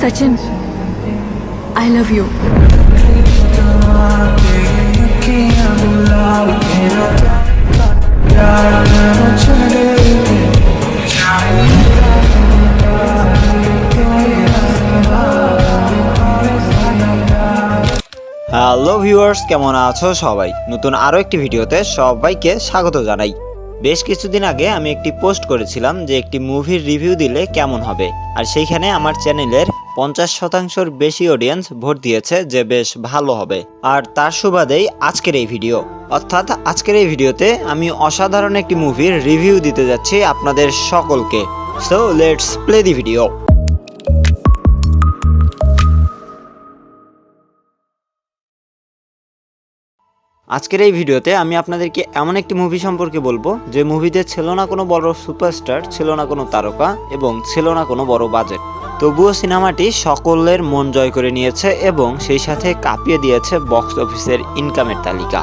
Sachin, I love you. Hello viewers, কেমন আছো সবাই? নতুন আরও একটি ভিডিওতে সবাইকে স্বাগত জানাই। বেশ কিছুদিন আগে আমি একটি পোস্ট করেছিলাম যে একটি মুভির রিভিউ দিলে কেমন হবে, আর সেইখানে আমার চ্যানেলের 50% বেশি অডিয়েন্স ভোট দিয়েছে যে বেশ ভালো হবে। আর তার সুবাদেই আজকের এই ভিডিও, অর্থাৎ আজকের এই ভিডিওতে আমি অসাধারণ একটি মুভির রিভিউ দিতে যাচ্ছি আপনাদের সকলকে। So let's play the video. আজকের এই ভিডিওতে আমি আপনাদেরকে এমন একটি মুভি সম্পর্কে বলবো যে মুভিতে ছিল না কোনো বড় সুপারস্টার, ছিল না কোনো তারকা এবং ছিল না কোনো বড় বাজেট। তবুও সিনেমাটি সকলের মন জয় করে নিয়েছে এবং সেই সাথে কাঁপিয়ে দিয়েছে বক্স অফিসের ইনকামের তালিকা।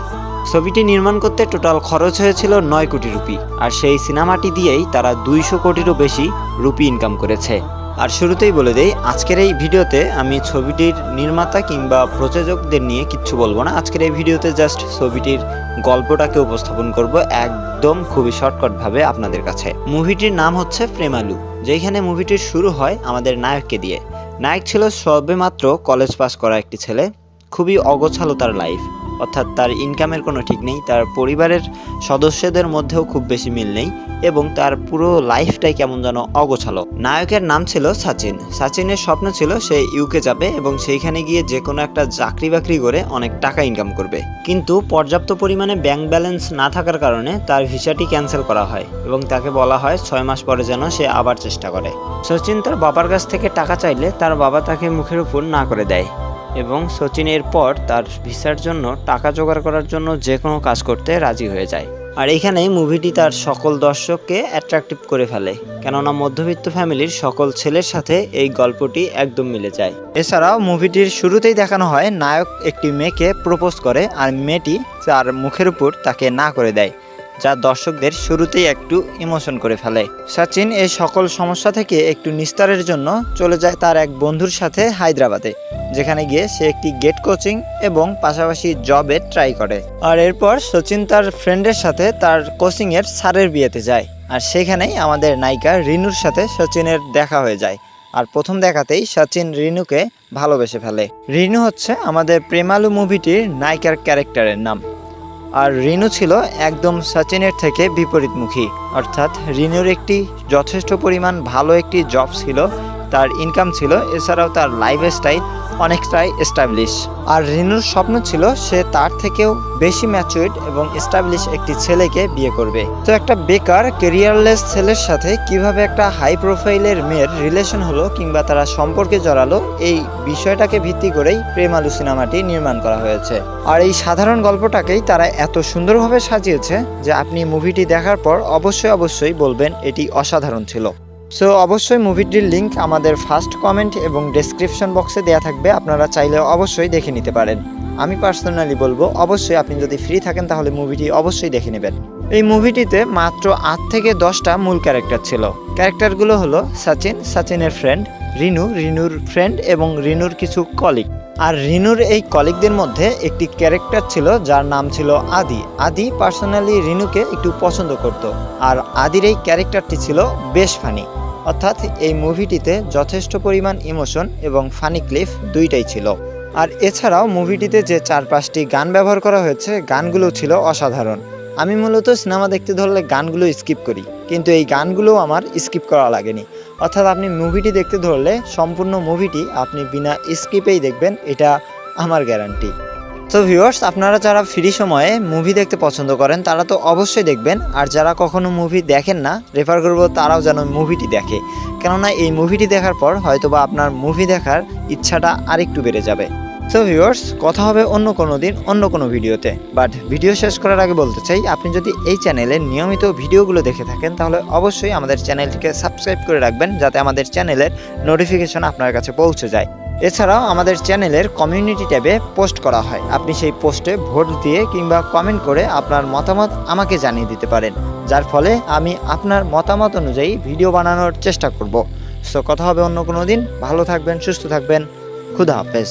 ছবিটি নির্মাণ করতে টোটাল খরচ হয়েছিল 9 কোটি রুপি, আর সেই সিনেমাটি দিয়েই তারা 200 কোটিরও বেশি রুপি ইনকাম করেছে। আর শুরুতেই বলে দেই, আজকের এই ভিডিওতে আমি ছবিটির নির্মাতা কিংবা প্রযোজকদের নিয়ে কিচ্ছু বলবো না। আজকের এই ভিডিওতে জাস্ট ছবিটির গল্পটাকে উপস্থাপন করব একদম খুবই শর্টকাটভাবে আপনাদের কাছে। মুভিটির নাম হচ্ছে প্রেমালু, যেখানে মুভিটির শুরু হয় আমাদের নায়ককে দিয়ে। নায়ক ছিল সবেমাত্র কলেজ পাস করা একটি ছেলে, খুবই অগোছালো তার লাইফ, অর্থাৎ তার ইনকামের কোনো ঠিক নেই, তার পরিবারের সদস্যদের মধ্যেও খুব বেশি মিল নেই এবং তার পুরো লাইফটাই কেমন যেন অগোছালো। নায়কের নাম ছিল সাচিন। সাচিনের স্বপ্ন ছিল সে ইউকে যাবে এবং সেইখানে গিয়ে যে কোনো একটা চাকরি বাকরি করে অনেক টাকা ইনকাম করবে, কিন্তু পর্যাপ্ত পরিমাণে ব্যাংক ব্যালেন্স না থাকার কারণে তার ভিসাটি ক্যান্সেল করা হয় এবং তাকে বলা হয় 6 মাস পরে যেন সে আবার চেষ্টা করে। সচিন তার বাবার কাছ থেকে টাকা চাইলে তার বাবা তাকে মুখের উপর না করে দেয় এবং সচিন এরপর তার ভিসার জন্য টাকা জোগাড় করার জন্য যে কোনো কাজ করতে রাজি হয়ে যায়। আর এখানেই মুভিটি তার সকল দর্শককে অ্যাট্রাকটিভ করে ফেলে, কেননা মধ্যবিত্ত ফ্যামিলির সকল ছেলের সাথে এই গল্পটি একদম মিলে যায়। এছাড়াও মুভিটির শুরুতেই দেখানো হয় নায়ক একটি মেয়েকে প্রপোজ করে আর মেয়েটি তার মুখের উপর তাকে না করে দেয়, যা দর্শকদের শুরুতেই একটু ইমোশন করে ফেলে। সচিন এই সকল সমস্যা থেকে একটু নিস্তারের জন্য চলে যায় তার এক বন্ধুর সাথে হায়দ্রাবাদে, যেখানে গিয়ে সে একটি গেট কোচিং এবং পাশাপাশি জবে ট্রাই করে। আর এরপর সচিন তার ফ্রেন্ডের সাথে তার কোচিংয়ের স্যারের বিয়েতে যায়, আর সেখানেই আমাদের নায়িকা রিনুর সাথে সচিনের দেখা হয়ে যায়। আর প্রথম দেখাতেই সচিন রিনুকে ভালোবেসে ফেলে। রিনু হচ্ছে আমাদের প্রেমালু মুভিটির নায়িকার ক্যারেক্টারের নাম। আর রিনু ছিল একদম সচিনের থেকে বিপরীতমুখী, অর্থাৎ রিনুর একটি যথেষ্ট পরিমাণ ভালো একটি জব ছিল, তার ইনকাম ছিল, এছাড়াও তার লাইফস্টাইল অনেকটাই এস্টাবলিশ। আর রিনুর স্বপ্ন ছিল সে তার থেকেও বেশি ম্যাচুরড এবং এস্টাবলিশ একটি ছেলেকে বিয়ে করবে। তো একটা বেকার ক্যারিয়ারলেস ছেলের সাথে কিভাবে একটা হাই প্রোফাইলের মেয়ের রিলেশন হলো কিংবা তারা সম্পর্কে জড়ালো, এই বিষয়টাকে ভিত্তি করেই প্রেমালু সিনেমাটি নির্মাণ করা হয়েছে। আর এই সাধারণ গল্পটাকেই তারা এত সুন্দরভাবে সাজিয়েছে যে আপনি মুভিটি দেখার পর অবশ্যই বলবেন এটি অসাধারণ ছিল। সো অবশ্যই মুভিটির লিঙ্ক আমাদের ফার্স্ট কমেন্ট এবং ডেসক্রিপশন বক্সে দেওয়া থাকবে, আপনারা চাইলে অবশ্যই দেখে নিতে পারেন। আমি পার্সোনালি বলবো অবশ্যই আপনি যদি ফ্রি থাকেন তাহলে মুভিটি অবশ্যই দেখে নেবেন। এই মুভিটিতে মাত্র 8 থেকে 10টা মূল ক্যারেক্টার ছিল। ক্যারেক্টারগুলো হলো সচিন, সচিনের ফ্রেন্ড, রিনু, রিনুর ফ্রেন্ড এবং রিনুর কিছু কলিগ। আর রিনুর এই কলিগদের মধ্যে একটি ক্যারেক্টার ছিল যার নাম ছিল আদি। আদি পার্সোনালি রিনুকে একটু পছন্দ করত, আর আদির এই ক্যারেক্টারটি ছিল বেশ ফানি, অর্থাৎ এই মুভিটিতে যথেষ্ট পরিমাণ ইমোশন এবং ফানি ক্লিপ দুইটাই ছিল। আর এছাড়াও মুভিটিতে যে 4-5টি গান ব্যবহার করা হয়েছে, গানগুলো ছিল অসাধারণ। আমি মূলত সিনেমা দেখতে ধরলে গানগুলো স্কিপ করি, কিন্তু এই গানগুলো আমার স্কিপ করা লাগেনি, অর্থাৎ আপনি মুভিটি দেখতে ধরলে সম্পূর্ণ মুভিটি আপনি বিনা স্কিপেই দেখবেন, এটা আমার গ্যারান্টি। তো ভিউয়ার্স, আপনারা যারা ফ্রি সময়ে মুভি দেখতে পছন্দ করেন তারা তো অবশ্যই দেখবেন, আর যারা কখনো মুভি দেখেন না রেফার করবো তারাও যেন মুভিটি দেখে, কেননা এই মুভিটি দেখার পর হয়তোবা আপনার মুভি দেখার ইচ্ছাটা আরেকটু বেড়ে যাবে। সো ভিউয়ার্স, কথা হবে অন্য কোনো দিন অন্য কোনো ভিডিওতে, বাট ভিডিও শেষ করার আগে বলতে চাই, আপনি যদি এই চ্যানেলে নিয়মিত ভিডিওগুলো দেখে থাকেন তাহলে অবশ্যই আমাদের চ্যানেলটিকে সাবস্ক্রাইব করে রাখবেন, যাতে আমাদের চ্যানেলের নোটিফিকেশন আপনার কাছে পৌঁছে যায়। এছাড়াও আমাদের চ্যানেলের কমিউনিটি ট্যাবে পোস্ট করা হয়, আপনি সেই পোস্টে ভোট দিয়ে কিংবা কমেন্ট করে আপনার মতামত আমাকে জানিয়ে দিতে পারেন, যার ফলে আমি আপনার মতামত অনুযায়ী ভিডিও বানানোর চেষ্টা করব। সো কথা হবে অন্য কোনো দিন। ভালো থাকবেন, সুস্থ থাকবেন। খুদা হাফেজ।